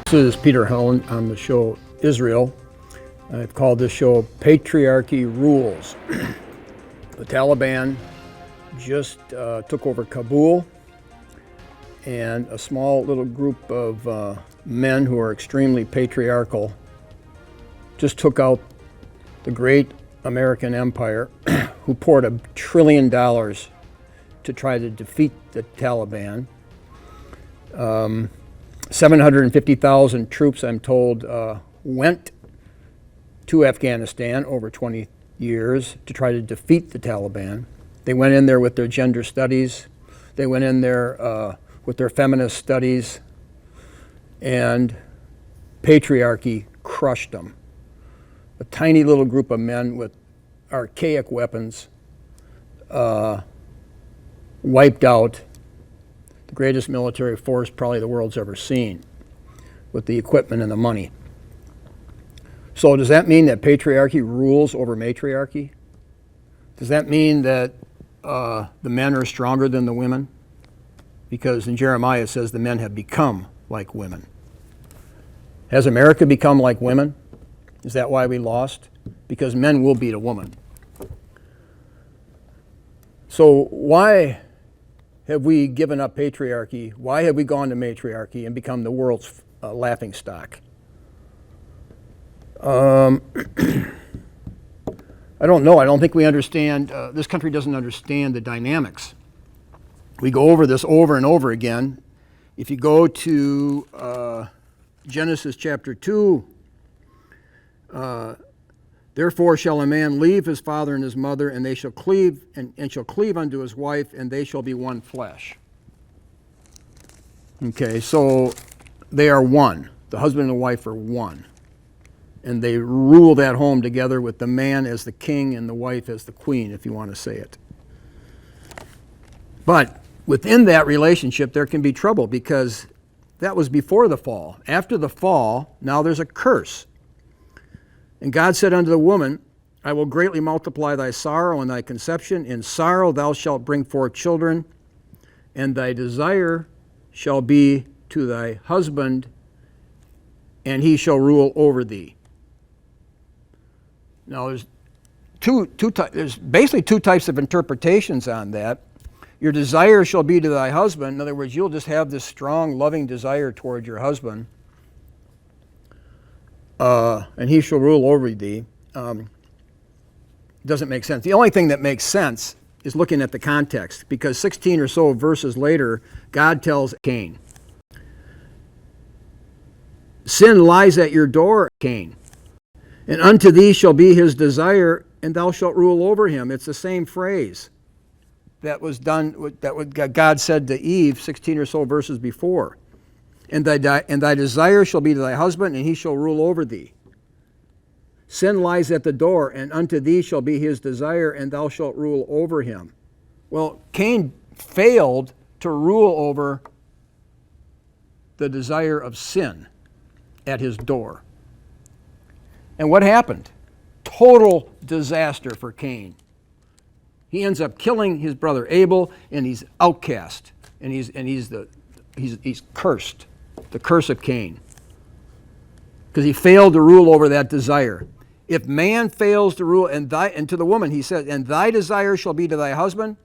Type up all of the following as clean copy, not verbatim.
This is Peter Helland on the show Israel. I've called this show Patriarchy Rules. The Taliban just took over Kabul, and a small little group of men who are extremely patriarchal just took out the great American empire, who poured $1 trillion to try to defeat the Taliban. 750,000 troops, I'm told, went to Afghanistan over 20 years to try to defeat the Taliban. They went in there with their gender studies. They went in there with their feminist studies, and patriarchy crushed them. A tiny little group of men with archaic weapons wiped out the greatest military force probably the world's ever seen, with the equipment and the money. So does that mean that patriarchy rules over matriarchy? Does that mean that the men are stronger than the women? Because in Jeremiah it says the men have become like women. Has America become like women? Is that why we lost? Because men will beat a woman. So why have we given up patriarchy? Why have we gone to matriarchy and become the world's laughing stock? I don't know. I don't think we understand. This country doesn't understand the dynamics. We go over this over and over again. If you go to Genesis chapter 2, therefore shall a man leave his father and his mother, and they shall cleave and shall cleave unto his wife, and they shall be one flesh. Okay, so they are one. The husband and the wife are one. And they rule that home together with the man as the king and the wife as the queen, if you want to say it. But within that relationship, there can be trouble, because that was before the fall. After the fall, now there's a curse. And God said unto the woman, I will greatly multiply thy sorrow and thy conception. In sorrow thou shalt bring forth children, and thy desire shall be to thy husband, and he shall rule over thee. Now there's there's basically two types of interpretations on that. Your desire shall be to thy husband. In other words, you'll just have this strong, loving desire toward your husband. And he shall rule over thee. Doesn't make sense. The only thing that makes sense is looking at the context, because 16 or so verses later, God tells Cain, sin lies at your door, Cain, and unto thee shall be his desire, and thou shalt rule over him. It's the same phrase that was done, that what God said to Eve 16 or so verses before. And thy desire shall be to thy husband, and he shall rule over thee. Sin lies at the door, and unto thee shall be his desire, and thou shalt rule over him. Well, Cain failed to rule over the desire of sin at his door. And what happened? Total disaster for Cain. He ends up killing his brother Abel, and he's outcast, and he's cursed. The curse of Cain, because he failed to rule over that desire. If man fails to rule, and to the woman he said, and thy desire shall be to thy husband.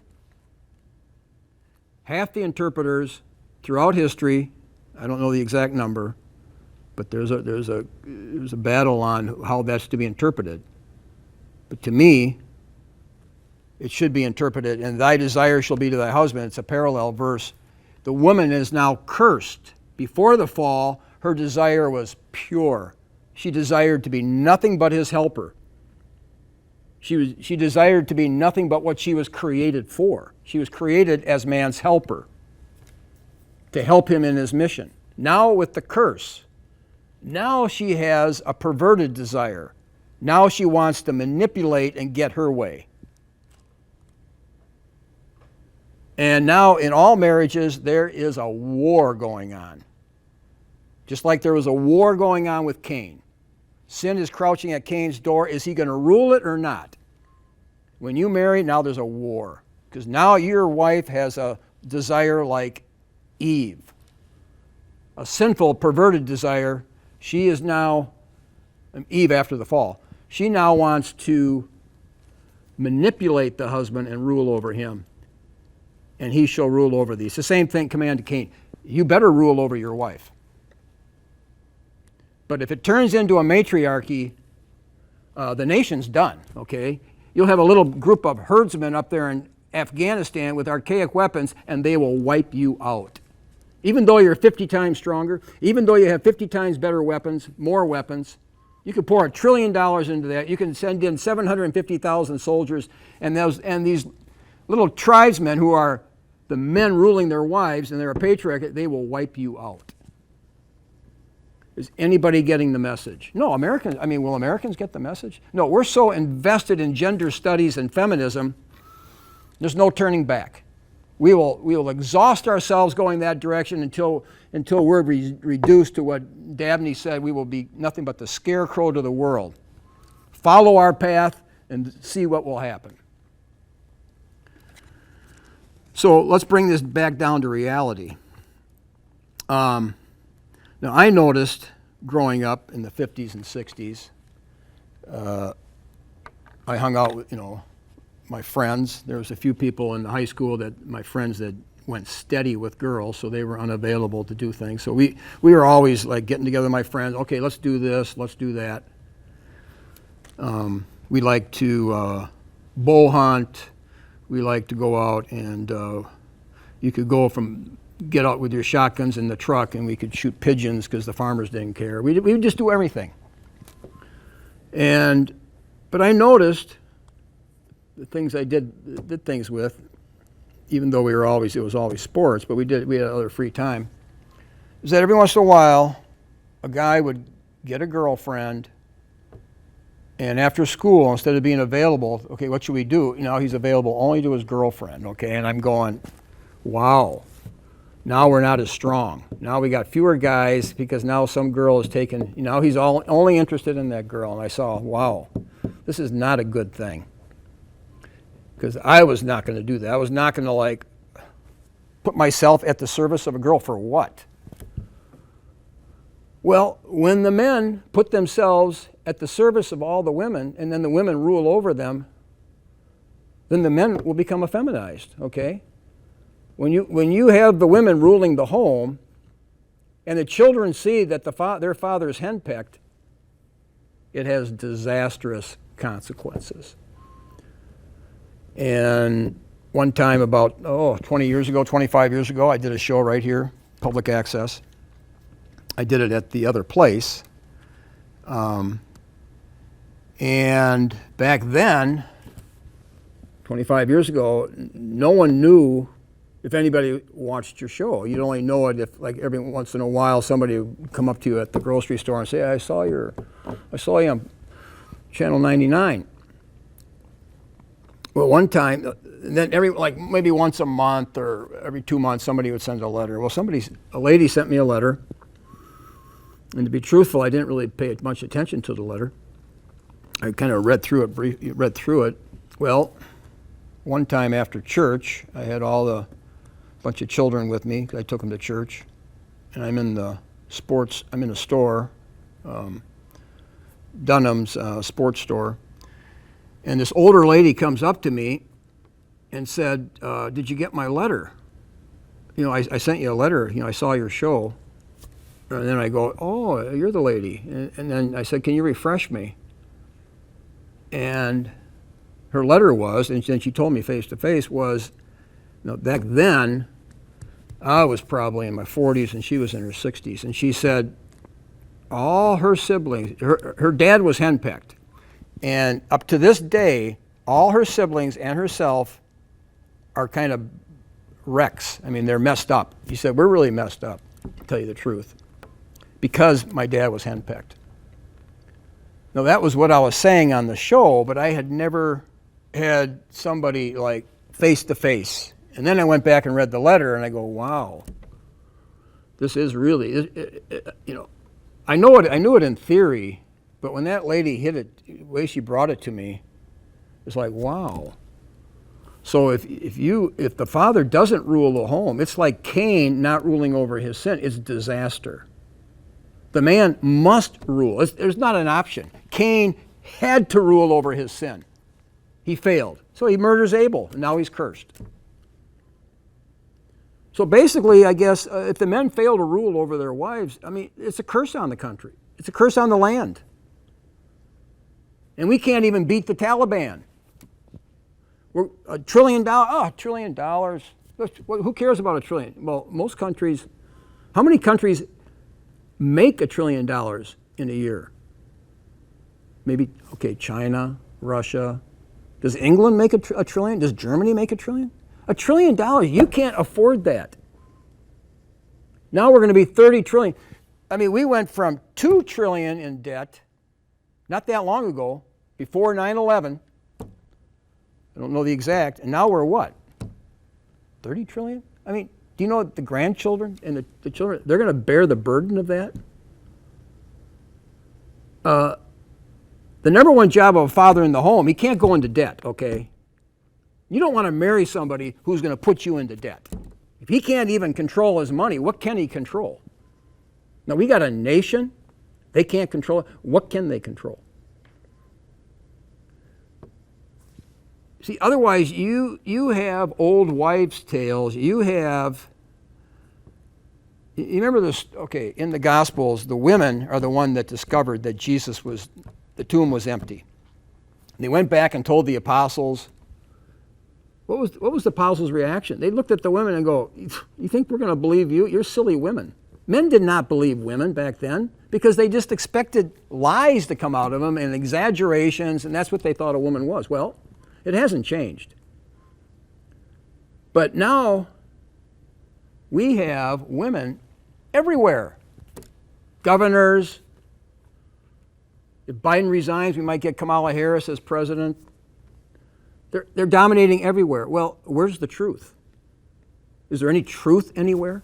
Half the interpreters throughout history, I don't know the exact number, but there's a battle on how that's to be interpreted. But to me, it should be interpreted, and thy desire shall be to thy husband. It's a parallel verse. The woman is now cursed. Before the fall, her desire was pure. She desired to be nothing but his helper. She desired to be nothing but what she was created for. She was created as man's helper, to help him in his mission. Now with the curse, now she has a perverted desire. Now she wants to manipulate and get her way. And now in all marriages, there is a war going on. Just like there was a war going on with Cain. Sin is crouching at Cain's door. Is he going to rule it or not? When you marry, now there's a war. Because now your wife has a desire like Eve. a sinful, perverted desire. She is now, Eve after the fall, she now wants to manipulate the husband and rule over him. And he shall rule over thee. It's the same thing, command to Cain. You better rule over your wife. But if it turns into a matriarchy, the nation's done, okay? You'll have a little group of herdsmen up there in Afghanistan with archaic weapons, and they will wipe you out. Even though you're 50 times stronger, even though you have 50 times better weapons, more weapons, you could pour $1 trillion into that. You can send in 750,000 soldiers, and these little tribesmen who are the men ruling their wives, and they're a patriarch, they will wipe you out. Is anybody getting the message? No, will Americans get the message? No, we're so invested in gender studies and feminism, there's no turning back. We will exhaust ourselves going that direction until we're reduced to what Dabney said, we will be nothing but the scarecrow to the world. Follow our path and see what will happen. So let's bring this back down to reality. Now, I noticed growing up in the 50s and 60s, I hung out with, my friends. There was a few people in high school my friends that went steady with girls, so they were unavailable to do things. So we were always like getting together with my friends. Okay, let's do this, let's do that. We like to bow hunt. We like to go out and you could get out with your shotguns in the truck and we could shoot pigeons because the farmers didn't care. We would just do everything. But I noticed the things I did things with, even though it was always sports, but we had other free time, is that every once in a while a guy would get a girlfriend, and after school, instead of being available, okay, what should we do? He's available only to his girlfriend, okay? And I'm going, wow, now we're not as strong. Now we got fewer guys because now some girl is taken, he's only interested in that girl. And I saw, wow, this is not a good thing. Because I was not going to do that. I was not going to put myself at the service of a girl for what? Well, when the men put themselves at the service of all the women, and then the women rule over them, then the men will become effeminized, okay? When you have the women ruling the home, and the children see that their father is henpecked, it has disastrous consequences. And one time about 20 years ago, 25 years ago, I did a show right here, public access. I did it at the other place. And back then, 25 years ago, no one knew if anybody watched your show. You'd only know it if, every once in a while, somebody would come up to you at the grocery store and say, I saw you on Channel 99. Well, one time, then maybe once a month or every 2 months, somebody would send a letter. Well, a lady sent me a letter, and to be truthful, I didn't really pay much attention to the letter. I kind of read through it. Well, one time after church, I had bunch of children with me. I took them to church, and I'm in a store, Dunham's sports store. And this older lady comes up to me and said, did you get my letter? I sent you a letter. I saw your show. And then I go, oh, you're the lady. And then I said, can you refresh me? And her letter was, and then she told me face to face, was, back then, I was probably in my 40s and she was in her 60s. And she said, all her siblings, her dad was henpecked. And up to this day, all her siblings and herself are kind of wrecks. They're messed up. She said, we're really messed up, to tell you the truth, because my dad was henpecked. Now, that was what I was saying on the show, but I had never had somebody face to face. And then I went back and read the letter, and I go, wow, this is really, I knew it in theory. But when that lady hit it, the way she brought it to me, it's like, wow. So if the father doesn't rule the home, it's like Cain not ruling over his sin. It's disaster. The man must rule. There's not an option. Cain had to rule over his sin. He failed. So he murders Abel, and now he's cursed. So basically, I guess, if the men fail to rule over their wives, I mean, it's a curse on the country. It's a curse on the land. And we can't even beat the Taliban. We're $1 trillion. $1 trillion. Who cares about $1 trillion? Well, most countries, how many countries make $1 trillion in a year? Maybe, okay, China, Russia. Does England make a trillion? Does Germany make $1 trillion? $1 trillion, you can't afford that. Now we're going to be 30 trillion. I mean, we went from 2 trillion in debt not that long ago, before 9/11. I don't know the exact, and now we're what? 30 trillion? I mean, do you know the grandchildren and the children, they're going to bear the burden of that? The number one job of a father in the home, he can't go into debt, okay? You don't want to marry somebody who's going to put you into debt. If he can't even control his money, what can he control? Now, we got a nation, they can't control it. What can they control? See, otherwise, you have old wives' tales. You remember this, okay, in the Gospels, the women are the one that discovered that the tomb was empty. And they went back and told the apostles. What was the apostles' reaction? They looked at the women and go, you think we're going to believe you? You're silly women. Men did not believe women back then because they just expected lies to come out of them and exaggerations, and that's what they thought a woman was. Well, it hasn't changed. But now we have women everywhere. Governors. If Biden resigns, we might get Kamala Harris as president. They're dominating everywhere. Well, where's the truth? Is there any truth anywhere?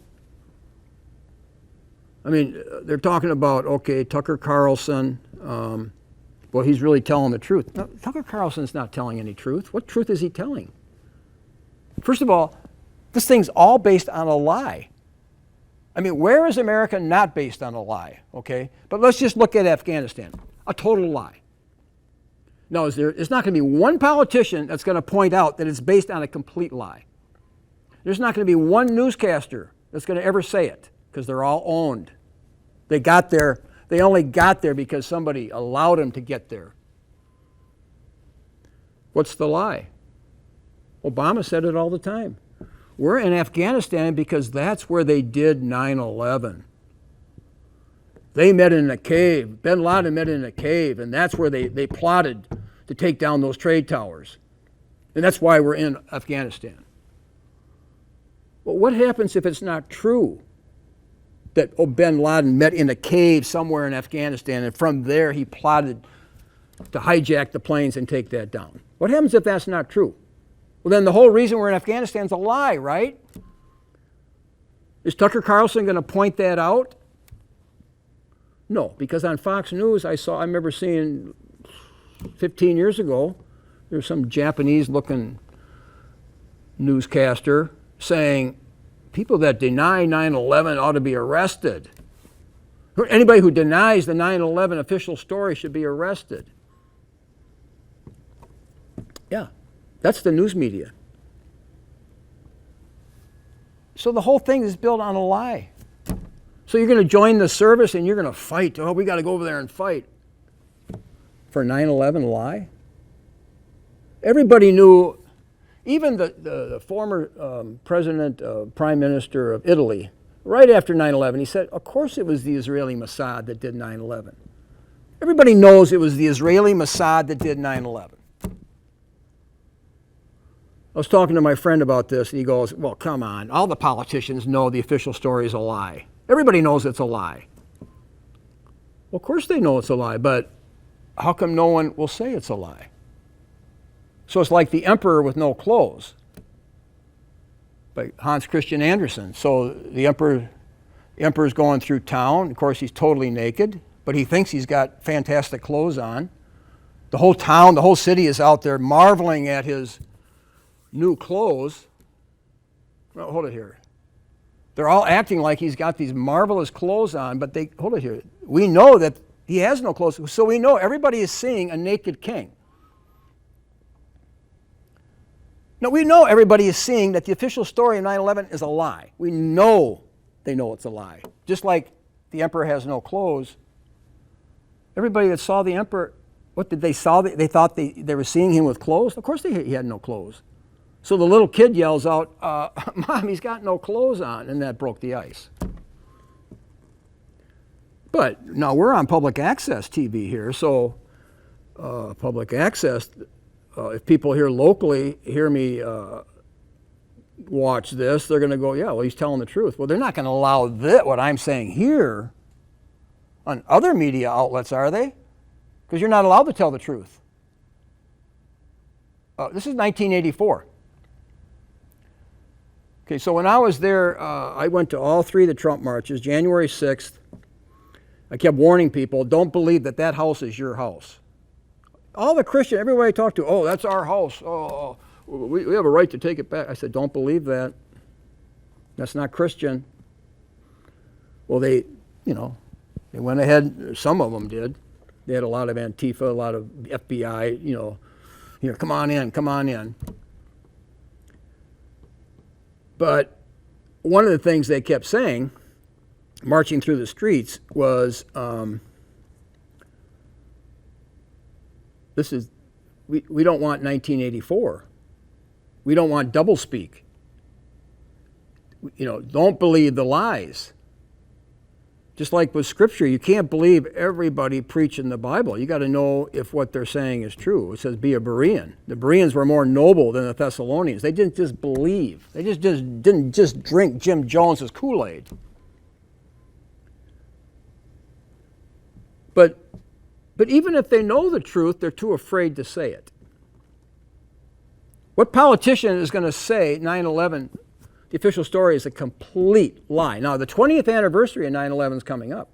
I mean, they're talking about, okay, Tucker Carlson. Well, he's really telling the truth. No, Tucker Carlson's not telling any truth. What truth is he telling? First of all, this thing's all based on a lie. I mean, where is America not based on a lie, okay? But let's just look at Afghanistan. A total lie. No, there's not going to be one politician that's going to point out that it's based on a complete lie. There's not going to be one newscaster that's going to ever say it, because they're all owned. They only got there because somebody allowed them to get there. What's the lie? Obama said it all the time. We're in Afghanistan because that's where they did 9/11. They met in a cave. Bin Laden met in a cave, and that's where they plotted to take down those trade towers. And that's why we're in Afghanistan. But what happens if it's not true that bin Laden met in a cave somewhere in Afghanistan, and from there he plotted to hijack the planes and take that down? What happens if that's not true? Well, then the whole reason we're in Afghanistan is a lie, right? Is Tucker Carlson going to point that out? No, because on Fox News, I remember seeing 15 years ago, there was some Japanese-looking newscaster saying, people that deny 9/11 ought to be arrested. Anybody who denies the 9/11 official story should be arrested. Yeah, that's the news media. So the whole thing is built on a lie. So you're going to join the service and you're going to fight. Oh, we got to go over there and fight. For 9/11 lie? Everybody knew, even the former prime minister of Italy, right after 9/11, he said, of course it was the Israeli Mossad that did 9/11. Everybody knows it was the Israeli Mossad that did 9/11. I was talking to my friend about this, and he goes, well, come on. All the politicians know the official story is a lie. Everybody knows it's a lie. Well, of course they know it's a lie, but how come no one will say it's a lie? So it's like The Emperor with No Clothes by Hans Christian Andersen. So the emperor's going through town. Of course, he's totally naked, but he thinks he's got fantastic clothes on. The whole town, the whole city is out there marveling at his new clothes. Well, hold it here. They're all acting like he's got these marvelous clothes on, but hold it here. We know that he has no clothes, so we know everybody is seeing a naked king. No, we know everybody is seeing that the official story of 9/11 is a lie. We know they know it's a lie. Just like the emperor has no clothes. Everybody that saw the emperor, what did they saw? They thought they were seeing him with clothes? Of course he had no clothes. So the little kid yells out, Mom, he's got no clothes on, and that broke the ice. But now we're on public access TV here, so public access, if people here locally hear me watch this, they're going to go, yeah, well, he's telling the truth. Well, they're not going to allow what I'm saying here on other media outlets, are they? Because you're not allowed to tell the truth. This is 1984. Okay, so when I was there, I went to all three of the Trump marches, January 6th. I kept warning people, don't believe that house is your house. All the Christian, everybody I talked to, oh, that's our house. Oh, we have a right to take it back. I said, don't believe that. That's not Christian. Well, they went ahead, some of them did. They had a lot of Antifa, a lot of FBI, here, come on in. But one of the things they kept saying, marching through the streets, was we don't want 1984. We don't want doublespeak. Don't believe the lies. Just like with Scripture, you can't believe everybody preaching the Bible. You got to know if what they're saying is true. It says, be a Berean. The Bereans were more noble than the Thessalonians. They didn't just believe. They didn't just drink Jim Jones's Kool-Aid. But even if they know the truth, they're too afraid to say it. What politician is going to say 9/11, the official story, is a complete lie? Now, the 20th anniversary of 9/11 is coming up.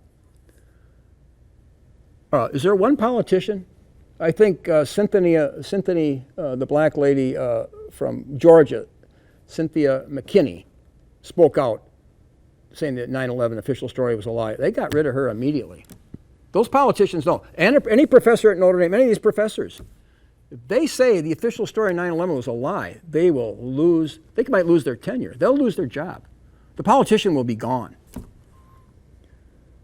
Is there one politician? I think Cynthia, the black lady from Georgia, Cynthia McKinney, spoke out saying that 9/11 official story was a lie. They got rid of her immediately. Those politicians don't. And any professor at Notre Dame, any of these professors, if they say the official story of 9/11 was a lie, they might lose their tenure. They'll lose their job. The politician will be gone.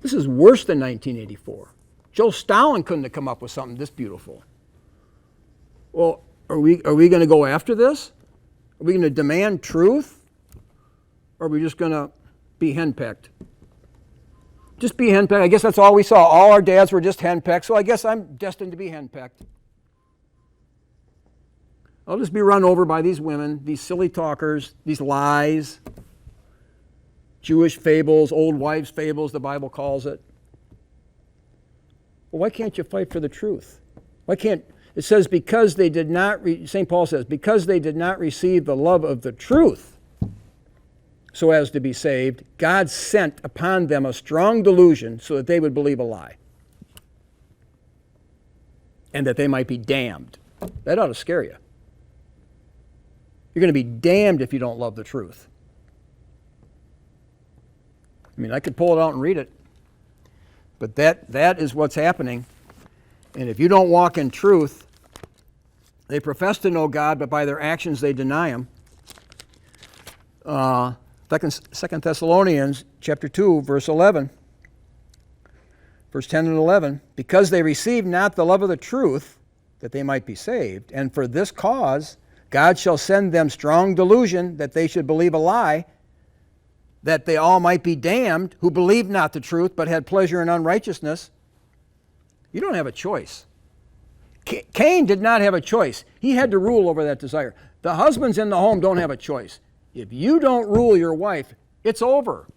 This is worse than 1984. Joe Stalin couldn't have come up with something this beautiful. Well, are we going to go after this? Are we going to demand truth? Or are we just going to be henpecked? Just be henpecked. I guess that's all we saw. All our dads were just henpecked, so I guess I'm destined to be henpecked. I'll just be run over by these women, these silly talkers, these lies, Jewish fables, old wives' fables, the Bible calls it. Well, why can't you fight for the truth? Why can't, it says, because they did not, St. Paul says, because they did not receive the love of the truth so as to be saved, God sent upon them a strong delusion so that they would believe a lie and that they might be damned. That ought to scare you. You're going to be damned if you don't love the truth. I mean, I could pull it out and read it, but that is what's happening. And if you don't walk in truth, they profess to know God, but by their actions they deny Him. 2 Thessalonians chapter 2, verse 11, verse 10 and 11, because they received not the love of the truth, that they might be saved, and for this cause God shall send them strong delusion, that they should believe a lie, that they all might be damned, who believed not the truth, but had pleasure in unrighteousness. You don't have a choice. Cain did not have a choice. He had to rule over that desire. The husbands in the home don't have a choice. If you don't rule your wife, it's over.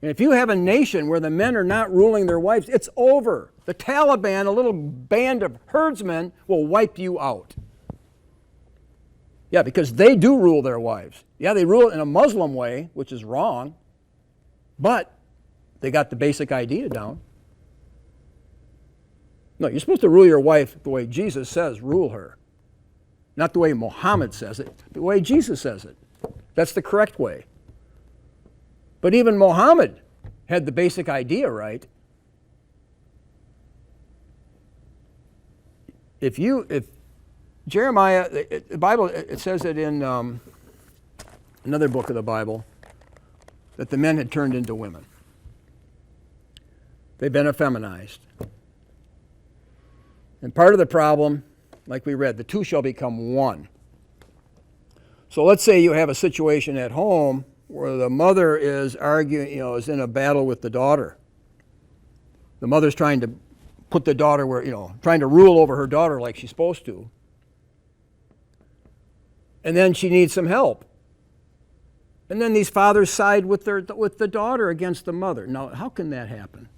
And if you have a nation where the men are not ruling their wives, it's over. The Taliban, a little band of herdsmen, will wipe you out. Yeah, because they do rule their wives. Yeah, they rule it in a Muslim way, which is wrong, but they got the basic idea down. No, you're supposed to rule your wife the way Jesus says rule her. Not the way Muhammad says it, the way Jesus says it. That's the correct way. But even Muhammad had the basic idea right. If Jeremiah, the Bible, it says it in another book of the Bible, that the men had turned into women. They've been effeminized. And part of the problem, like we read, the two shall become one. So let's say you have a situation at home where the mother is arguing, is in a battle with the daughter. The mother's trying to put the daughter where, trying to rule over her daughter like she's supposed to. And then she needs some help. And then these fathers side with the daughter against the mother. Now, how can that happen?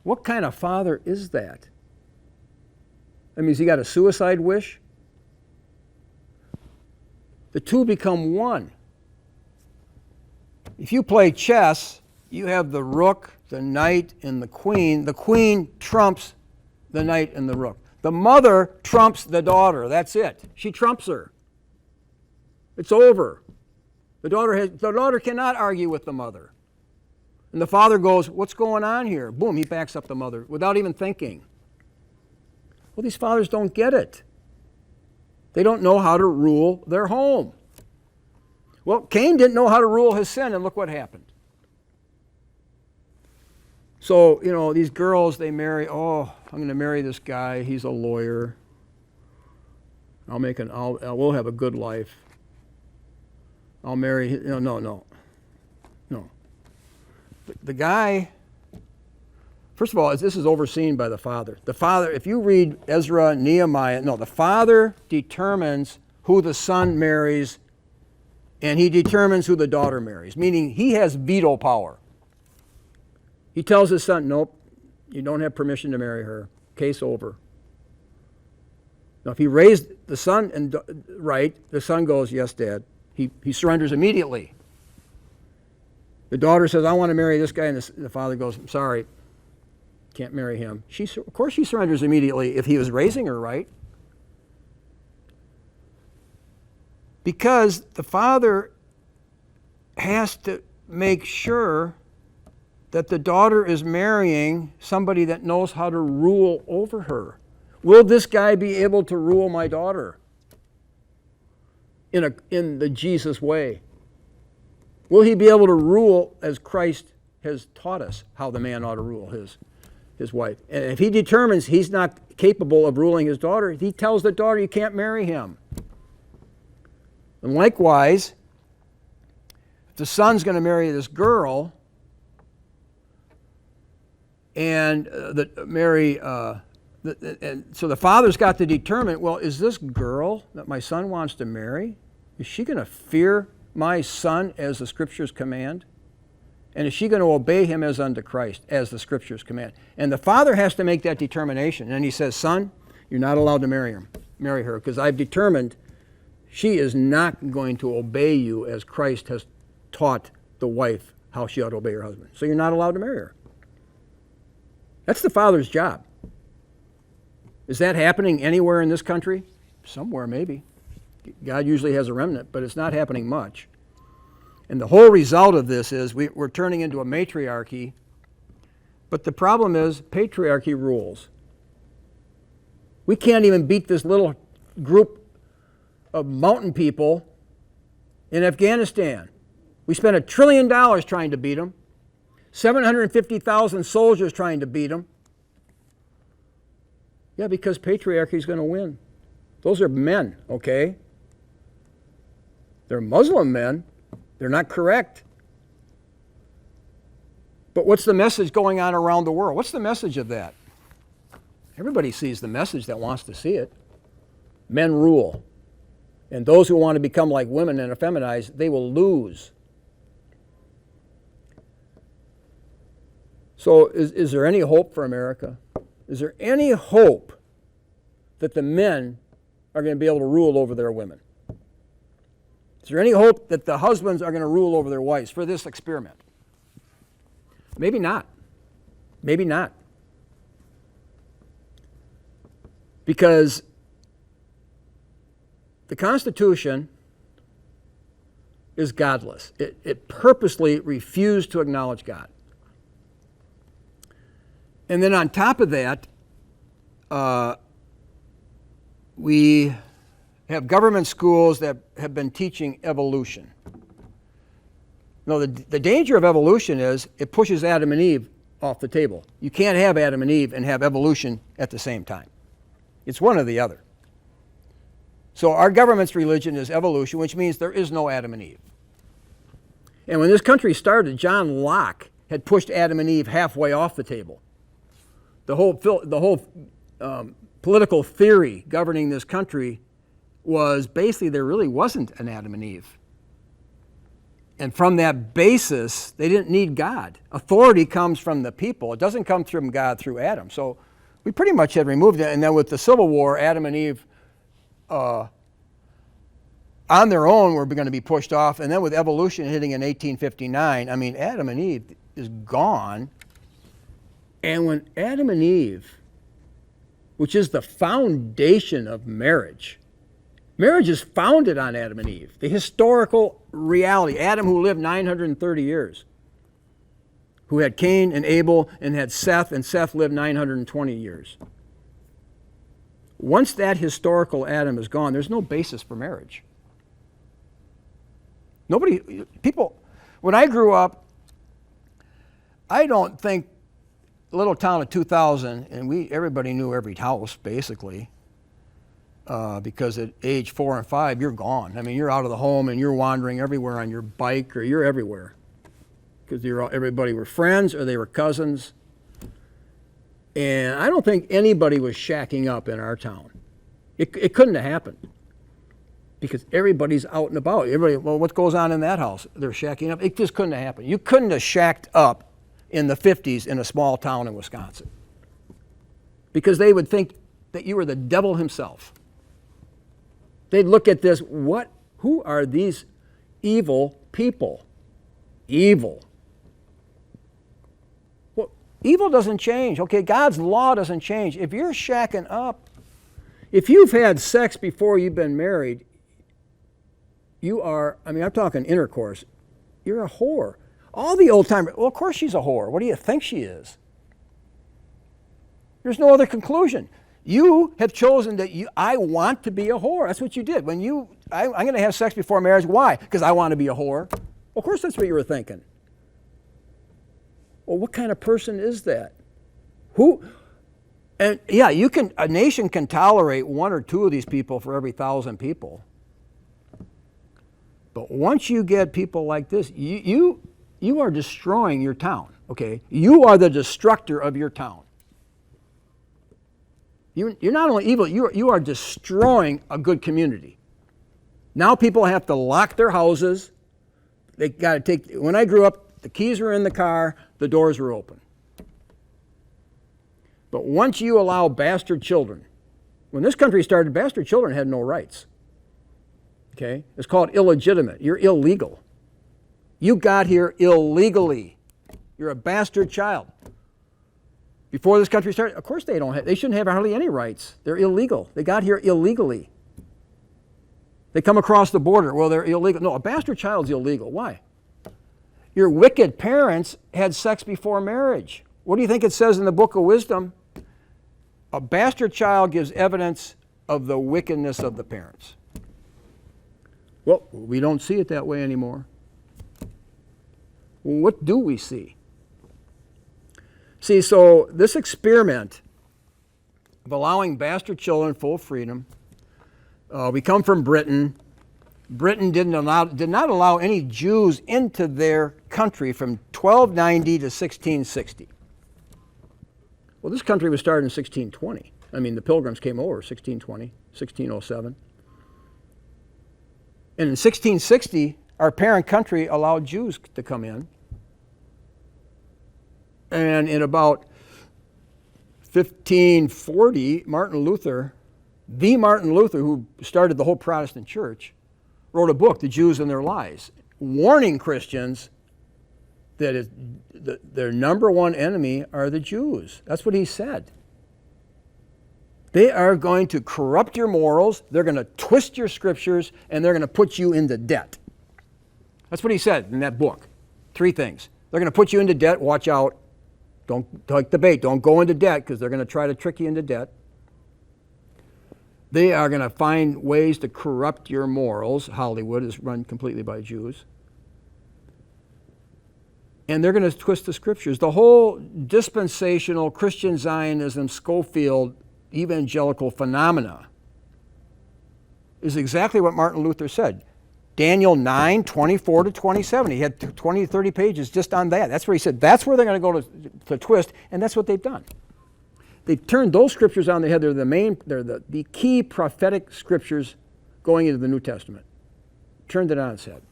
What kind of father is that? I mean, has he got a suicide wish? The two become one. If you play chess, you have the rook, the knight, and the queen. The queen trumps the knight and the rook. The mother trumps the daughter. That's it. She trumps her. It's over. The daughter cannot argue with the mother. And the father goes, what's going on here? Boom, he backs up the mother without even thinking. Well, these fathers don't get it. They don't know how to rule their home. Well, Cain didn't know how to rule his sin, and look what happened. So, these girls, they marry, I'm going to marry this guy. He's a lawyer. We'll have a good life. I'll marry, no. The guy, first of all, this is overseen by the father. The father, if you read Ezra, Nehemiah, the father determines who the son marries, and he determines who the daughter marries, meaning he has veto power. He tells his son, nope, you don't have permission to marry her. Case over. Now, if he raised the son right, the son goes, yes, Dad. He surrenders immediately. The daughter says, I want to marry this guy, and the father goes, I'm sorry, can't marry him. Of course she surrenders immediately if he was raising her right. Because the father has to make sure that the daughter is marrying somebody that knows how to rule over her. Will this guy be able to rule my daughter in the Jesus way? Will he be able to rule as Christ has taught us how the man ought to rule his wife? And if he determines he's not capable of ruling his daughter, he tells the daughter, you can't marry him. And likewise, if the son's going to marry this girl, and so the father's got to determine, well, is this girl that my son wants to marry, is she going to fear my son as the Scriptures command? And is she going to obey him as unto Christ, as the Scriptures command? And the father has to make that determination. And he says, son, you're not allowed to marry her, because I've determined she is not going to obey you as Christ has taught the wife how she ought to obey her husband. So you're not allowed to marry her. That's the father's job. Is that happening anywhere in this country? Somewhere, maybe. God usually has a remnant, but it's not happening much. And the whole result of this is we're turning into a matriarchy, but the problem is patriarchy rules. We can't even beat this little group of mountain people in Afghanistan. We spent $1 trillion trying to beat them, 750,000 soldiers trying to beat them. Yeah, because patriarchy is going to win. Those are men, okay? They're Muslim men. They're not correct. But what's the message going on around the world? What's the message of that? Everybody sees the message that wants to see it. Men rule. And those who want to become like women and effeminize, they will lose. So is there any hope for America? Is there any hope that the men are going to be able to rule over their women? Is there any hope that the husbands are going to rule over their wives for this experiment? Maybe not. Maybe not. Because the Constitution is godless. It purposely refused to acknowledge God. And then on top of that, we have government schools that have been teaching evolution. No, the danger of evolution is it pushes Adam and Eve off the table. You can't have Adam and Eve and have evolution at the same time. It's one or the other. So our government's religion is evolution, which means there is no Adam and Eve. And when this country started, John Locke had pushed Adam and Eve halfway off the table. The whole political theory governing this country was basically there really wasn't an Adam and Eve. And from that basis, they didn't need God. Authority comes from the people. It doesn't come from God through Adam. So we pretty much had removed it. And then with the Civil War, Adam and Eve on their own were going to be pushed off. And then with evolution hitting in 1859, I mean, Adam and Eve is gone. And when Adam and Eve, which is the foundation of marriage, marriage is founded on Adam and Eve, the historical reality. Adam, who lived 930 years, who had Cain and Abel and had Seth, and Seth lived 920 years. Once that historical Adam is gone, there's no basis for marriage. When I grew up, I don't think a little town of 2,000, and everybody knew every house, basically, because at age 4 and 5, you're gone. I mean, you're out of the home and you're wandering everywhere on your bike, or you're everywhere. Because everybody were friends or they were cousins. And I don't think anybody was shacking up in our town. It couldn't have happened. Because everybody's out and about. Well, what goes on in that house? They're shacking up. It just couldn't have happened. You couldn't have shacked up in the 50s in a small town in Wisconsin. Because they would think that you were the devil himself. They'd look at this, who are these evil people? Evil. Well, evil doesn't change. Okay, God's law doesn't change. If you're shacking up, if you've had sex before you've been married, I'm talking intercourse, you're a whore. All the old timers, well, of course she's a whore. What do you think she is? There's no other conclusion. You have chosen that I want to be a whore. That's what you did. I'm going to have sex before marriage. Why? Because I want to be a whore. Well, of course that's what you were thinking. Well, what kind of person is that? A nation can tolerate 1 or 2 of these people for every 1,000 people. But once you get people like this, you are destroying your town, okay? You are the destructor of your town. You're not only evil, you are destroying a good community. Now people have to lock their houses. They got to when I grew up, the keys were in the car, the doors were open. But once you allow bastard children, when this country started, bastard children had no rights. Okay? It's called illegitimate. You're illegal. You got here illegally. You're a bastard child. Before this country started, of course they shouldn't have hardly any rights. They're illegal. They got here illegally. They come across the border. Well, they're illegal. No, a bastard child's illegal. Why? Your wicked parents had sex before marriage. What do you think it says in the Book of Wisdom? A bastard child gives evidence of the wickedness of the parents. Well, we don't see it that way anymore. Well, what do we see? See, so this experiment of allowing bastard children full freedom, we come from Britain. Britain did not allow any Jews into their country from 1290 to 1660. Well, this country was started in 1620. I mean, the Pilgrims came over 1620, 1607. And in 1660, our parent country allowed Jews to come in. And in about 1540, Martin Luther, who started the whole Protestant church, wrote a book, The Jews and Their Lies, warning Christians that their number one enemy are the Jews. That's what he said. They are going to corrupt your morals, they're going to twist your scriptures, and they're going to put you into debt. That's what he said in that book. 3 things. They're going to put you into debt. Watch out. Don't take the bait. Don't go into debt, because they're going to try to trick you into debt. They are going to find ways to corrupt your morals. Hollywood is run completely by Jews. And they're going to twist the scriptures. The whole dispensational Christian Zionism, Schofield, evangelical phenomena is exactly what Martin Luther said. Daniel 9, 24 to 27. He had 20 to 30 pages just on that. That's where he said that's where they're going to go to twist, and that's what they've done. They've turned those scriptures on their head. They're the key prophetic scriptures going into the New Testament. Turned it on its head.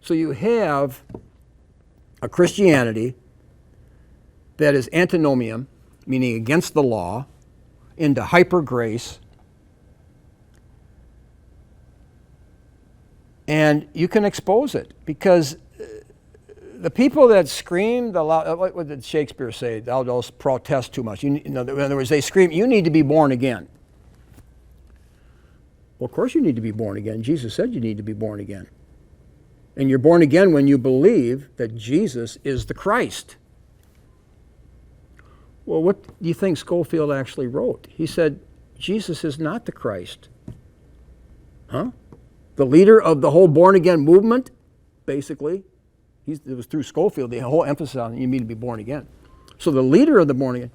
So you have a Christianity that is antinomian, meaning against the law, into hyper grace. And you can expose it, because the people that scream, what did Shakespeare say? They'll protest too much. In other words, they scream, you need to be born again. Well, of course you need to be born again. Jesus said you need to be born again. And you're born again when you believe that Jesus is the Christ. Well, what do you think Schofield actually wrote? He said, Jesus is not the Christ. Huh? The leader of the whole born-again movement, basically, it was through Schofield, the whole emphasis on you need to be born again. So the leader of the born-again,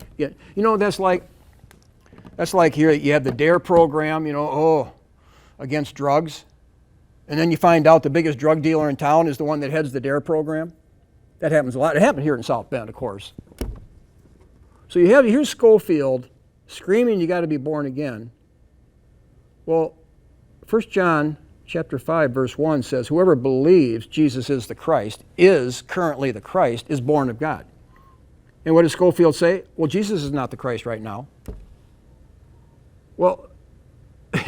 that's like here you have the DARE program, against drugs. And then you find out the biggest drug dealer in town is the one that heads the DARE program. That happens a lot. It happened here in South Bend, of course. So here's Schofield screaming you got to be born again. Well, 1 John chapter 5, verse 1 says, whoever believes Jesus is the Christ, is currently the Christ, is born of God. And what does Schofield say? Well, Jesus is not the Christ right now. Well,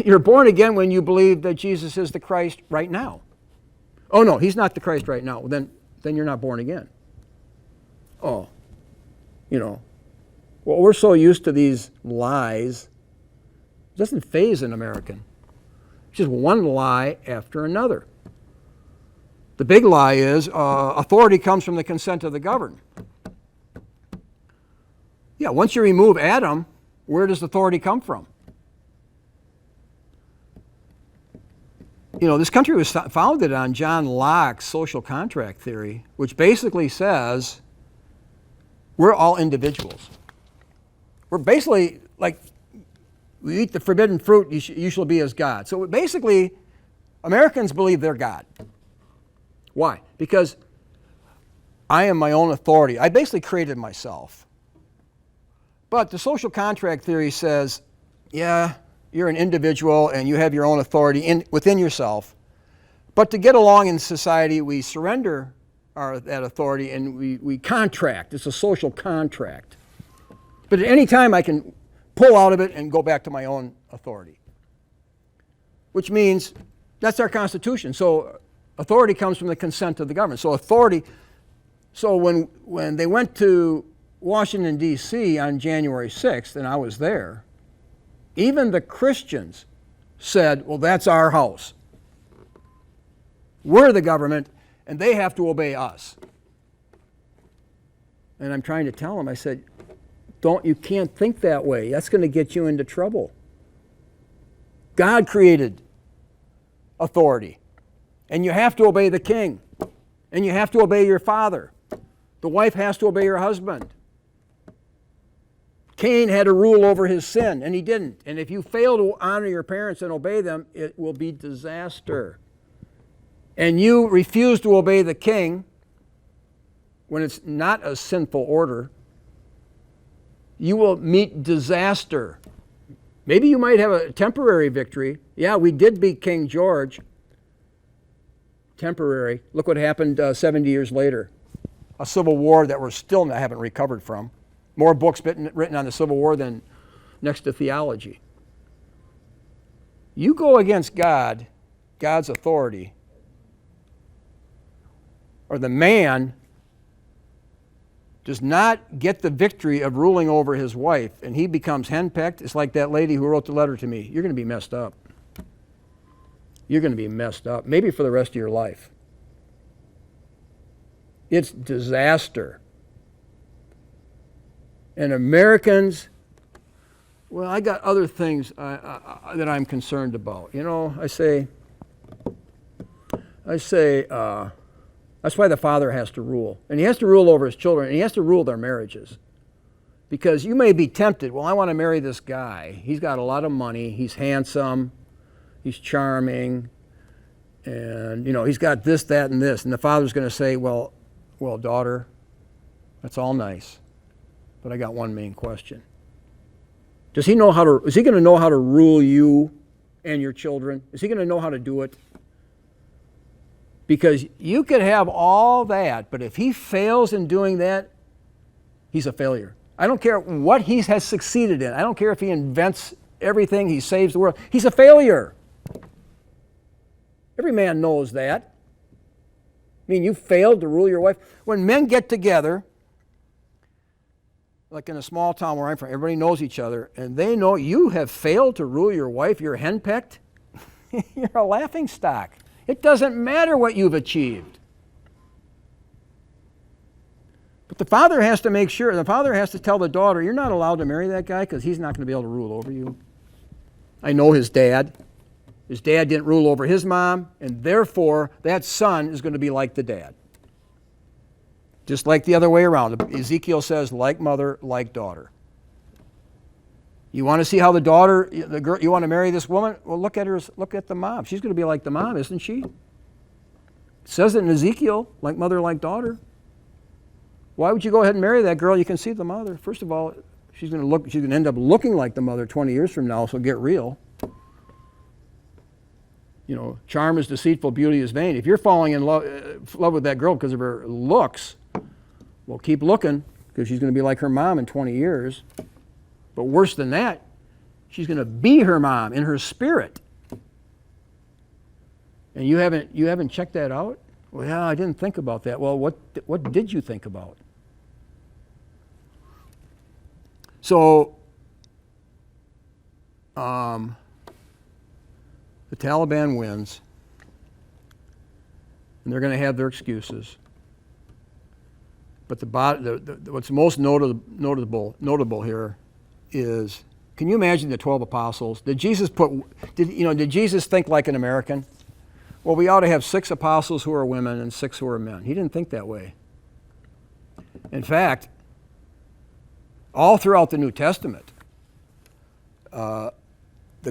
you're born again when you believe that Jesus is the Christ right now. Oh, no, he's not the Christ right now. Then you're not born again. Oh, well, we're so used to these lies. It doesn't faze an American. It's just one lie after another. The big lie is authority comes from the consent of the governed. Yeah, once you remove Adam, where does authority come from? This country was founded on John Locke's social contract theory, which basically says we're all individuals. We're basically like, we eat the forbidden fruit, you shall be as God. So basically, Americans believe they're God. Why? Because I am my own authority. I basically created myself. But the social contract theory says, yeah, you're an individual and you have your own authority within yourself. But to get along in society, we surrender that authority and we contract. It's a social contract. But at any time, I can pull out of it and go back to my own authority. Which means that's our Constitution. So authority comes from the consent of the government. So when they went to Washington, D.C. on January 6th, and I was there, even the Christians said, well, that's our house. We're the government, and they have to obey us. And I'm trying to tell them, I said, you can't think that way. That's going to get you into trouble. God created authority. And you have to obey the king. And you have to obey your father. The wife has to obey her husband. Cain had to rule over his sin, and he didn't. And if you fail to honor your parents and obey them, it will be disaster. And you refuse to obey the king when it's not a sinful order, you will meet disaster. Maybe you might have a temporary victory. Yeah, we did beat King George. Temporary. Look what happened 70 years later. A civil war that we're still haven't recovered from. More books written on the Civil War than next to theology. You go against God, God's authority, or the man does not get the victory of ruling over his wife, and he becomes henpecked, it's like that lady who wrote the letter to me. You're going to be messed up. You're going to be messed up, maybe for the rest of your life. It's disaster. And Americans, well, I got other things that I'm concerned about. You know, I say, that's why the father has to rule. And he has to rule over his children, and he has to rule their marriages. Because you may be tempted, well, I want to marry this guy. He's got a lot of money. He's handsome. He's charming. And, you know, he's got this, that, and this. And the father's going to say, well, daughter, that's all nice. But I got one main question. Is he going to know how to rule you and your children? Is he going to know how to do it? Because you could have all that, but if he fails in doing that, he's a failure. I don't care what he has succeeded in. I don't care if he invents everything, he saves the world. He's a failure. Every man knows that. I mean, you failed to rule your wife. When men get together, like in a small town where I'm from, everybody knows each other, and they know you have failed to rule your wife, you're henpecked, you're a laughing stock. It doesn't matter what you've achieved. But the father has to make sure, the father has to tell the daughter, you're not allowed to marry that guy because he's not going to be able to rule over you. I know his dad. His dad didn't rule over his mom, and therefore that son is going to be like the dad. Just like the other way around. Ezekiel says, like mother, like daughter. You want to see how the daughter, the girl, you want to marry this woman? Well, look at her. Look at the mom. She's going to be like the mom, isn't she? It says it in Ezekiel, like mother, like daughter. Why would you go ahead and marry that girl? You can see the mother. First of all, she's going to end up looking like the mother 20 years from now. So get real. You know, charm is deceitful, beauty is vain. If you're falling in love with that girl because of her looks, well, keep looking because she's going to be like her mom in 20 years. But worse than that, she's going to be her mom in her spirit. And you haven't checked that out? Well, yeah, I didn't think about that. Well, what did you think about? So, the Taliban wins, and they're going to have their excuses. But what's most notable here is, can you imagine the 12 apostles? Did Jesus think like an American? Well, we ought to have 6 apostles who are women and 6 who are men. He didn't think that way. In fact, all throughout the New Testament, the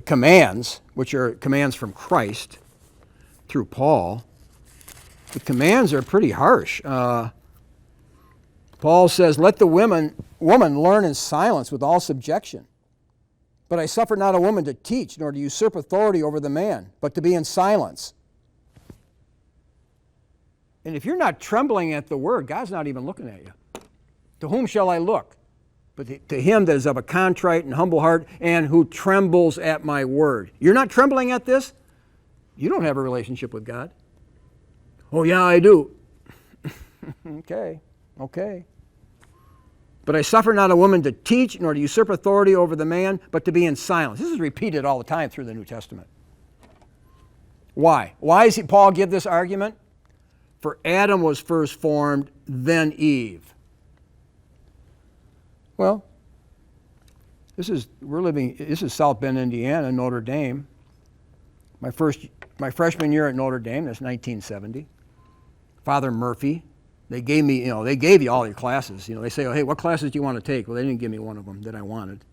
commands, which are commands from Christ through Paul, the commands are pretty harsh. Paul says, let the woman learn in silence with all subjection. But I suffer not a woman to teach, nor to usurp authority over the man, but to be in silence. And if you're not trembling at the word, God's not even looking at you. To whom shall I look? But to him that is of a contrite and humble heart, and who trembles at my word. You're not trembling at this? You don't have a relationship with God. Oh, yeah, I do. Okay. But I suffer not a woman to teach, nor to usurp authority over the man, but to be in silence. This is repeated all the time through the New Testament. Why? Why does Paul give this argument? For Adam was first formed, then Eve. Well, this is South Bend, Indiana, Notre Dame. My freshman year at Notre Dame, that's 1970. Father Murphy, they gave me, they gave you all your classes. They say, oh, hey, what classes do you want to take? Well, they didn't give me one of them that I wanted.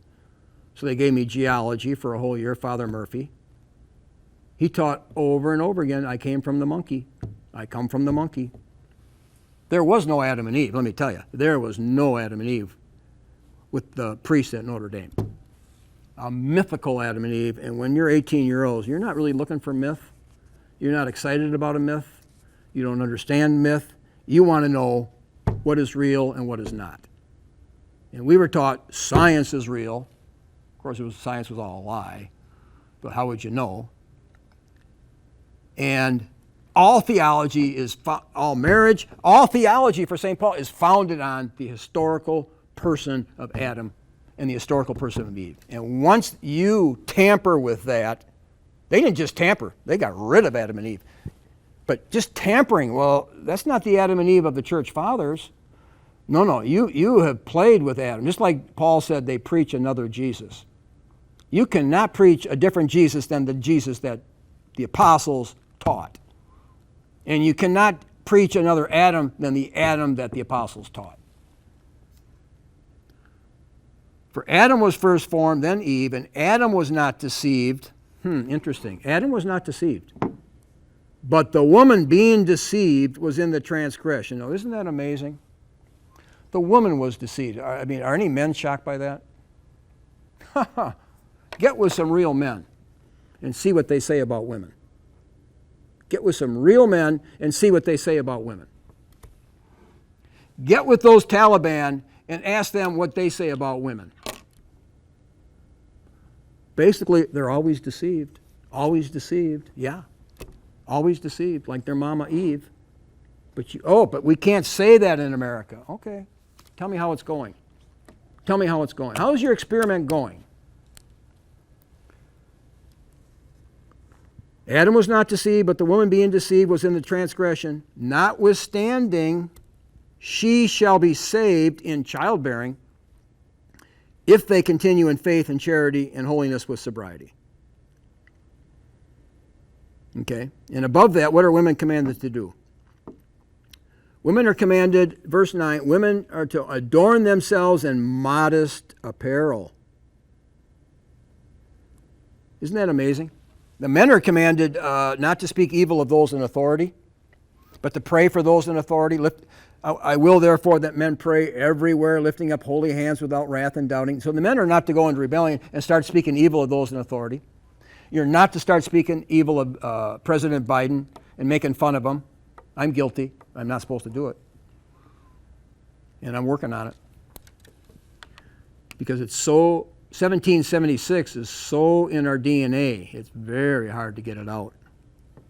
So they gave me geology for a whole year, Father Murphy. He taught over and over again, I came from the monkey. I come from the monkey. There was no Adam and Eve, let me tell you. There was no Adam and Eve with the priests at Notre Dame. A mythical Adam and Eve, and when you're 18-year-olds, you're not really looking for myth. You're not excited about a myth. You don't understand myth. You want to know what is real and what is not. And we were taught science is real. Of course, science was all a lie, but how would you know? And all theology is, all marriage, all theology for St. Paul is founded on the historical person of Adam and the historical person of Eve. And once you tamper with that, they didn't just tamper, they got rid of Adam and Eve. But just tampering, well, that's not the Adam and Eve of the church fathers. No, you have played with Adam. Just like Paul said, they preach another Jesus. You cannot preach a different Jesus than the Jesus that the apostles taught. And you cannot preach another Adam than the Adam that the apostles taught. For Adam was first formed, then Eve, and Adam was not deceived. Interesting. Adam was not deceived. But the woman being deceived was in the transgression. Now, isn't that amazing? The woman was deceived. I mean, are any men shocked by that? Get with some real men and see what they say about women. Get with some real men and see what they say about women. Get with those Taliban and ask them what they say about women. Basically, they're always deceived. Always deceived. Yeah. Always deceived, like their mama Eve. But we can't say that in America. Okay. Tell me how it's going. Tell me how it's going. How is your experiment going? Adam was not deceived, but the woman being deceived was in the transgression. Notwithstanding, she shall be saved in childbearing if they continue in faith and charity and holiness with sobriety. Okay? And above that, what are women commanded to do? Women are commanded, verse 9, women are to adorn themselves in modest apparel. Isn't that amazing? The men are commanded not to speak evil of those in authority, but to pray for those in authority. I will therefore that men pray everywhere, lifting up holy hands without wrath and doubting. So the men are not to go into rebellion and start speaking evil of those in authority. You're not to start speaking evil of President Biden and making fun of him. I'm guilty. I'm not supposed to do it. And I'm working on it. Because it's so, 1776 is so in our DNA, it's very hard to get it out.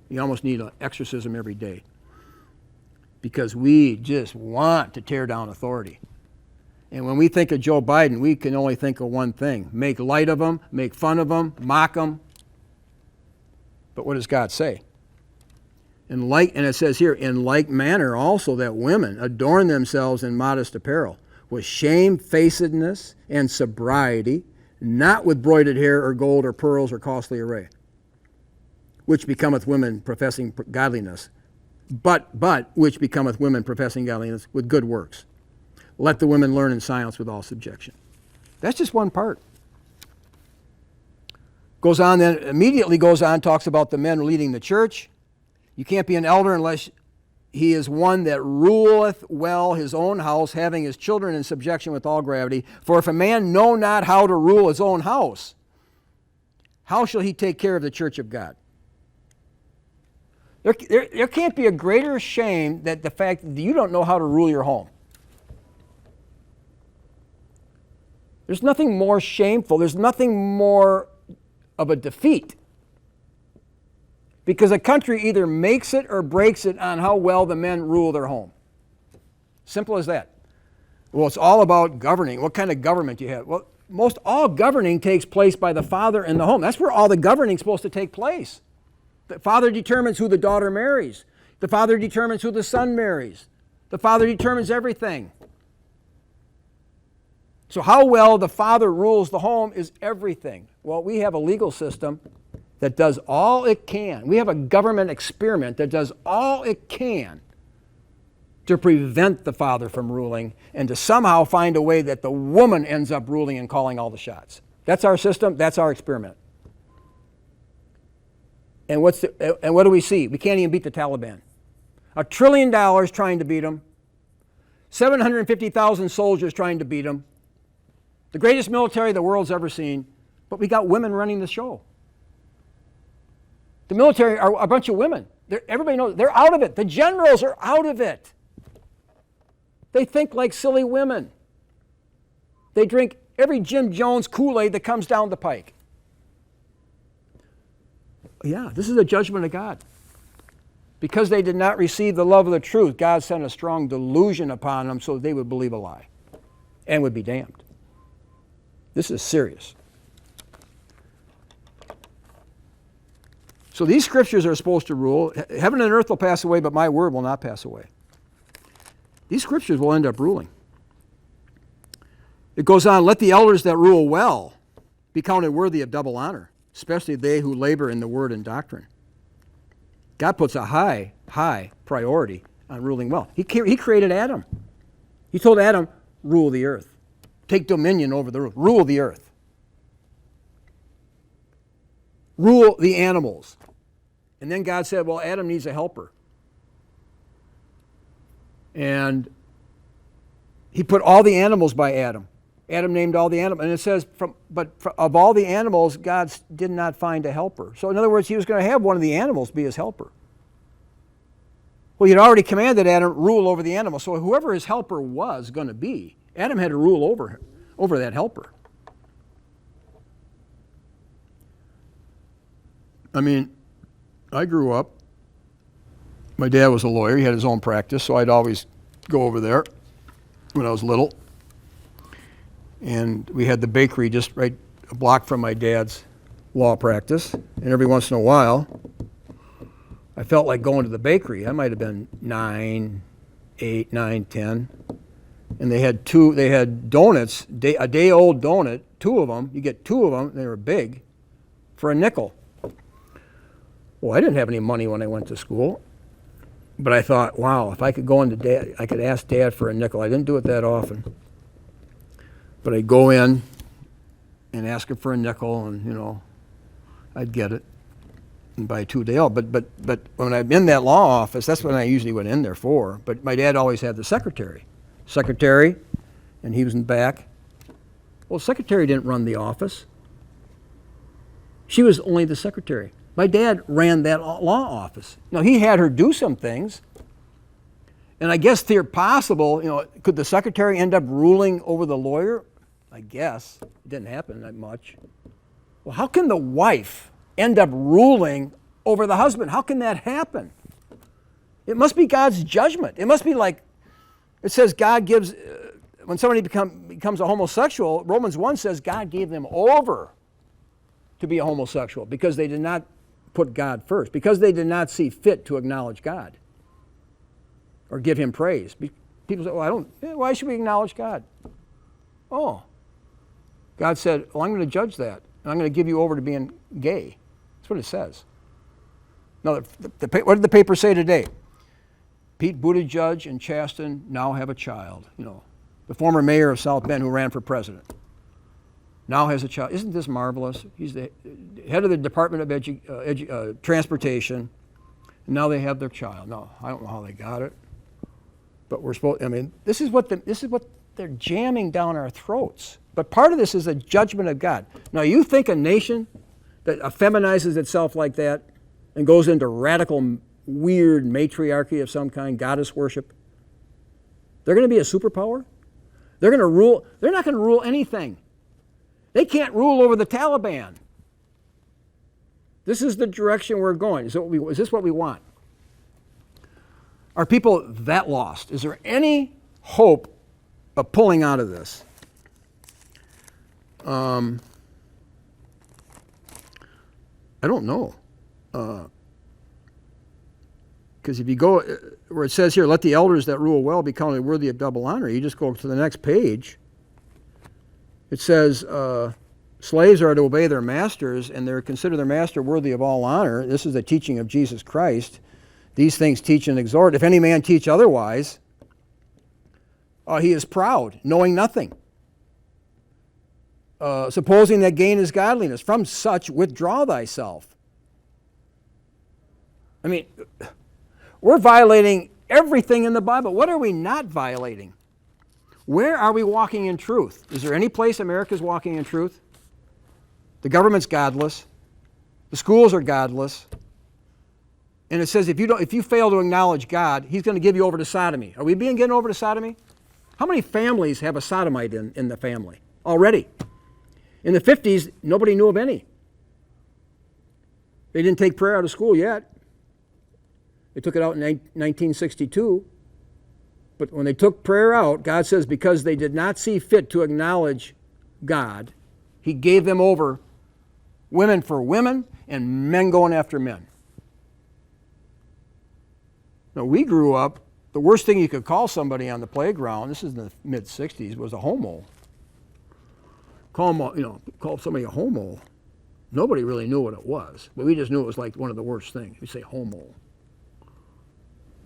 You almost need an exorcism every day. Because we just want to tear down authority. And when we think of Joe Biden, we can only think of one thing. Make light of him, make fun of him, mock him. But what does God say? And it says here, in like manner also that women adorn themselves in modest apparel, with shamefacedness and sobriety, not with broided hair or gold or pearls or costly array, which becometh women professing godliness, but which becometh women professing godliness with good works. Let the women learn in silence with all subjection. That's just one part. Goes on then, immediately goes on, talks about the men leading the church. You can't be an elder unless he is one that ruleth well his own house, having his children in subjection with all gravity. For if a man know not how to rule his own house, how shall he take care of the church of God? There can't be a greater shame than the fact that you don't know how to rule your home. There's nothing more shameful. There's nothing more of a defeat. Because a country either makes it or breaks it on how well the men rule their home. Simple as that. Well, it's all about governing. What kind of government do you have? Well, most all governing takes place by the father in the home. That's where all the governing is supposed to take place. The father determines who the daughter marries. The father determines who the son marries. The father determines everything. So how well the father rules the home is everything. Well, we have a legal system that does all it can. We have a government experiment that does all it can to prevent the father from ruling and to somehow find a way that the woman ends up ruling and calling all the shots. That's our system. That's our experiment. And what do we see? We can't even beat the Taliban. $1 trillion trying to beat them. 750,000 soldiers trying to beat them. The greatest military the world's ever seen. But we got women running the show. The military are a bunch of women. Everybody knows they're out of it. The generals are out of it. They think like silly women. They drink every Jim Jones Kool-Aid that comes down the pike. Yeah, this is a judgment of God. Because they did not receive the love of the truth, God sent a strong delusion upon them so they would believe a lie and would be damned. This is serious. So these scriptures are supposed to rule. Heaven and earth will pass away, but my word will not pass away. These scriptures will end up ruling. It goes on, let the elders that rule well be counted worthy of double honor, especially they who labor in the word and doctrine. God puts a high priority on ruling well. He created Adam. He told Adam, rule the earth. Take dominion over the earth. Rule the earth. Rule the animals. And then God said, well, Adam needs a helper. And he put all the animals by Adam. Adam named all the animals. And it says, of all the animals, God did not find a helper. So in other words, he was going to have one of the animals be his helper. Well, he'd already commanded Adam rule over the animals. So whoever his helper was going to be, Adam had to rule over that helper. I mean, I grew up, my dad was a lawyer, he had his own practice, so I'd always go over there when I was little. And we had the bakery just right a block from my dad's law practice. And every once in a while, I felt like going to the bakery. I might have been 9, 8, 9, 10. And they had donuts, a day-old donut, 2 of them. You get 2 of them, they were big, for a nickel. Well, I didn't have any money when I went to school. But I thought, wow, if I could go into Dad, I could ask Dad for a nickel. I didn't do it that often. But I'd go in and ask him for a nickel, and, I'd get it and buy 2 day old. But when I'm in that law office, that's what I usually went in there for. But my dad always had the secretary, and he was in the back. Well, the secretary didn't run the office. She was only the secretary. My dad ran that law office. Now, he had her do some things. And I guess they're possible, could the secretary end up ruling over the lawyer? I guess. It didn't happen that much. Well, how can the wife end up ruling over the husband? How can that happen? It must be God's judgment. It must be like, it says God gives, when somebody becomes a homosexual, Romans 1 says God gave them over to be a homosexual because they did not put God first, because they did not see fit to acknowledge God or give him praise. People say, why should we acknowledge God? Oh, God said, well, I'm going to judge that, and I'm going to give you over to being gay. That's what it says. Now, what did the paper say today? Pete Buttigieg and Chasten now have a child. The former mayor of South Bend who ran for president now has a child. Isn't this marvelous? He's the head of the Department of Transportation, and now they have their child. Now, I don't know how they got it, but this is what they're jamming down our throats. But part of this is a judgment of God. Now, you think a nation that effeminizes itself like that and goes into radical, weird matriarchy of some kind, goddess worship, they're going to be a superpower? They're going to rule. They're not going to rule anything. They can't rule over the Taliban. This is the direction we're going. Is this what we want? Are people that lost? Is there any hope of pulling out of this? I don't know. Because if you go where it says here, let the elders that rule well be counted worthy of double honor, you just go to the next page. It says, slaves are to obey their masters, and they're consider their master worthy of all honor. This is the teaching of Jesus Christ. These things teach and exhort. If any man teach otherwise, he is proud, knowing nothing. Supposing that gain is godliness. From such withdraw thyself. I mean, we're violating everything in the Bible. What are we not violating? Where are we walking in truth? Is there any place America's walking in truth? The government's godless. The schools are godless. And it says if you fail to acknowledge God, he's going to give you over to sodomy. Are we being given over to sodomy? How many families have a sodomite in the family already? In the 50s, nobody knew of any. They didn't take prayer out of school yet. They took it out in 1962. But when they took prayer out, God says because they did not see fit to acknowledge God, he gave them over women for women and men going after men. Now, we grew up, the worst thing you could call somebody on the playground, this is in the mid-60s, was a homo. Call somebody a homo. Nobody really knew what it was, but we just knew it was like one of the worst things. We say homo.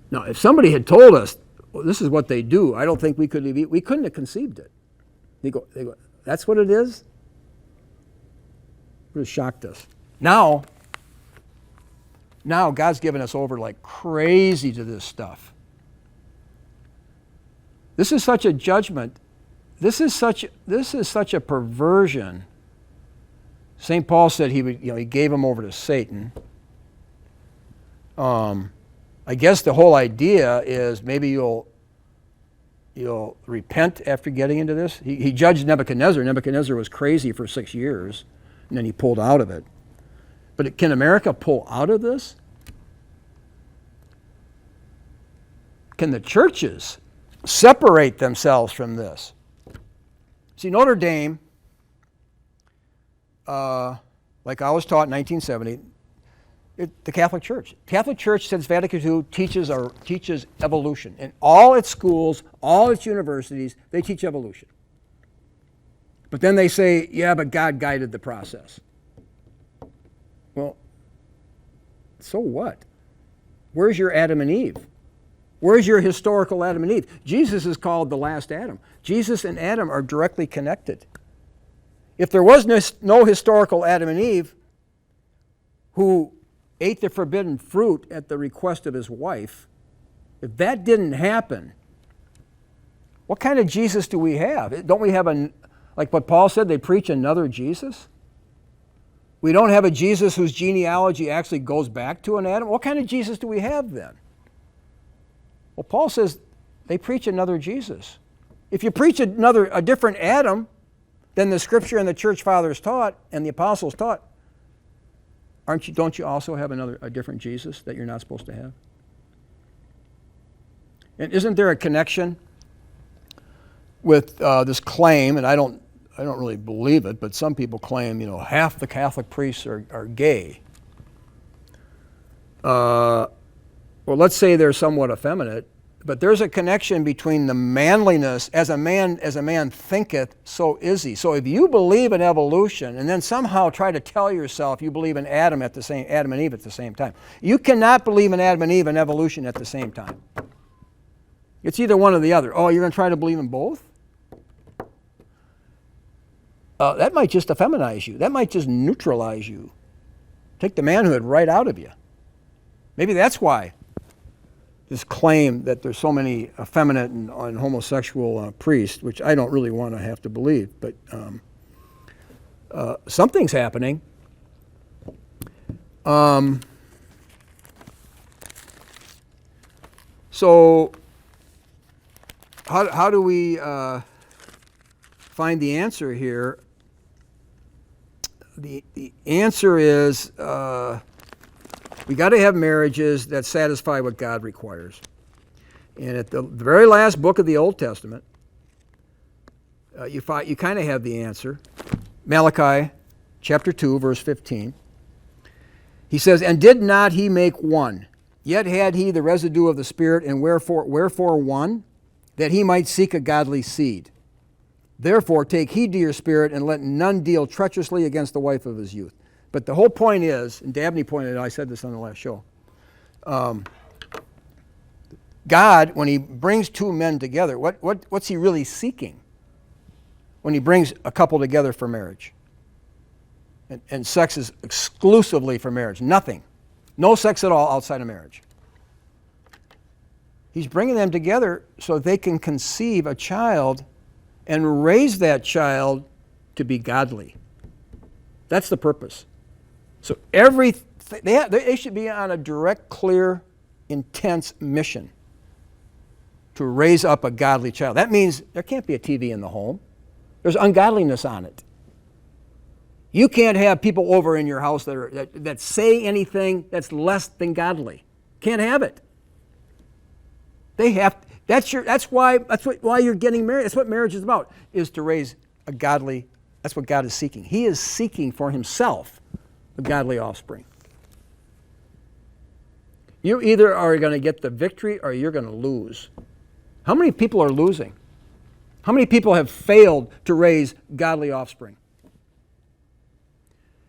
Now, if somebody had told us, well, this is what they do, I don't think we couldn't have conceived it. They go, that's what it is? It would have shocked us. Now God's given us over like crazy to this stuff. This is such a judgment. This is such a perversion. St. Paul said he gave him over to Satan. I guess the whole idea is maybe you'll repent after getting into this. He judged Nebuchadnezzar. Nebuchadnezzar was crazy for 6 years, and then he pulled out of it. But can America pull out of this? Can the churches separate themselves from this? See, Notre Dame, like I was taught in 1970, the Catholic Church. Catholic Church, since Vatican II, teaches evolution. In all its schools, all its universities, they teach evolution. But then they say, yeah, but God guided the process. Well, so what? Where's your Adam and Eve? Where's your historical Adam and Eve? Jesus is called the last Adam. Jesus and Adam are directly connected. If there was no historical Adam and Eve who ate the forbidden fruit at the request of his wife, if that didn't happen, what kind of Jesus do we have? Don't we have like what Paul said, they preach another Jesus? We don't have a Jesus whose genealogy actually goes back to an Adam? What kind of Jesus do we have then? Well, Paul says they preach another Jesus. If you preach a different Adam than the Scripture and the church fathers taught and the apostles taught, don't you also have a different Jesus that you're not supposed to have? And isn't there a connection with this claim, and I don't really believe it, but some people claim, half the Catholic priests are gay. Well, let's say they're somewhat effeminate, but there's a connection between the manliness, as a man thinketh, so is he. So if you believe in evolution and then somehow try to tell yourself you believe in Adam and Eve at the same time, you cannot believe in Adam and Eve and evolution at the same time. It's either one or the other. Oh, you're going to try to believe in both? That might just effeminize you. That might just neutralize you. Take the manhood right out of you. Maybe that's why this claim that there's so many effeminate and homosexual priests, which I don't really want to have to believe, but something's happening. So how do we find the answer here? The answer is we got to have marriages that satisfy what God requires. And at the very last book of the Old Testament, you kind of have the answer. Malachi chapter 2, verse 15. He says, "And did not he make one? Yet had he the residue of the Spirit, and wherefore one? That he might seek a godly seed. Therefore take heed to your spirit, and let none deal treacherously against the wife of his youth." But the whole point is, and Dabney pointed out, I said this on the last show, God, when he brings two men together, what's he really seeking when he brings a couple together for marriage? And sex is exclusively for marriage. Nothing. No sex at all outside of marriage. He's bringing them together so they can conceive a child and raise that child to be godly. That's the purpose. So they should be on a direct, clear, intense mission to raise up a godly child. That means there can't be a TV in the home. There's ungodliness on it. You can't have people over in your house that say anything that's less than godly. Can't have it. They have. That's why you're getting married. That's what marriage is about. Is to raise a godly. That's what God is seeking. He is seeking for himself a godly offspring. You either are going to get the victory or you're going to lose. How many people are losing? How many people have failed to raise godly offspring?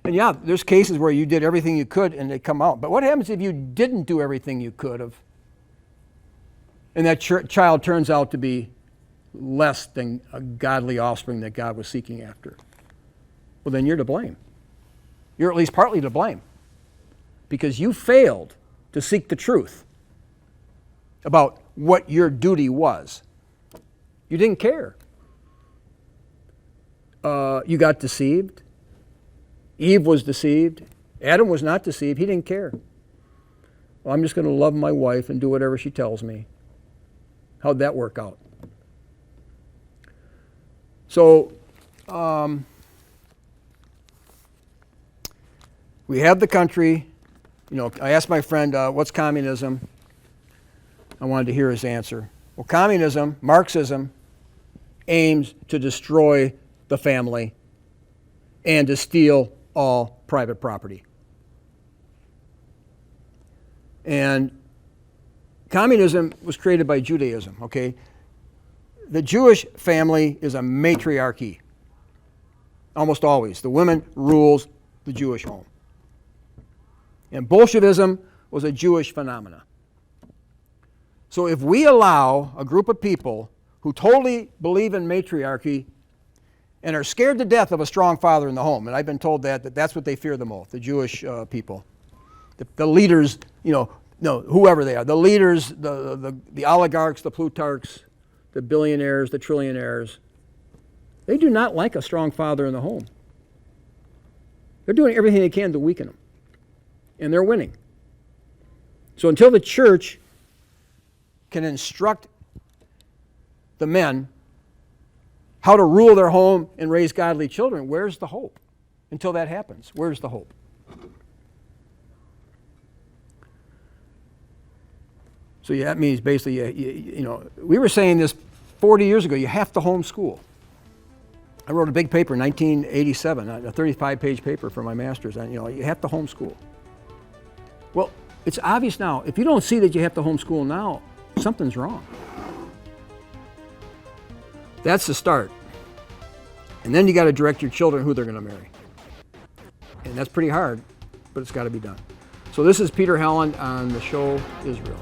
And yeah, there's cases where you did everything you could and they come out. But what happens if you didn't do everything you could have and that child turns out to be less than a godly offspring that God was seeking after? Well, then you're to blame. You're at least partly to blame because you failed to seek the truth about what your duty was. You didn't care. You got deceived. Eve was deceived. Adam was not deceived. He didn't care. Well, I'm just going to love my wife and do whatever she tells me. How'd that work out? So, we have the country. You know, I asked my friend, what's communism? I wanted to hear his answer. Well, communism, Marxism, aims to destroy the family and to steal all private property. And communism was created by Judaism, okay? The Jewish family is a matriarchy. Almost always. The woman rules the Jewish home. And Bolshevism was a Jewish phenomena. So if we allow a group of people who totally believe in matriarchy and are scared to death of a strong father in the home, and I've been told that's what they fear the most, the Jewish people. The leaders, whoever they are, the leaders, the oligarchs, the plutarchs, the billionaires, the trillionaires, they do not like a strong father in the home. They're doing everything they can to weaken him. And they're winning. So until the church can instruct the men how to rule their home and raise godly children, where's the hope? Until that happens, where's the hope? So that means basically, we were saying this 40 years ago, you have to homeschool. I wrote a big paper in 1987, a 35-page paper for my master's, and you have to homeschool. Well, it's obvious now. If you don't see that you have to homeschool now, something's wrong. That's the start. And then you got to direct your children who they're going to marry. And that's pretty hard, but it's got to be done. So this is Peter Helland on the show Israel.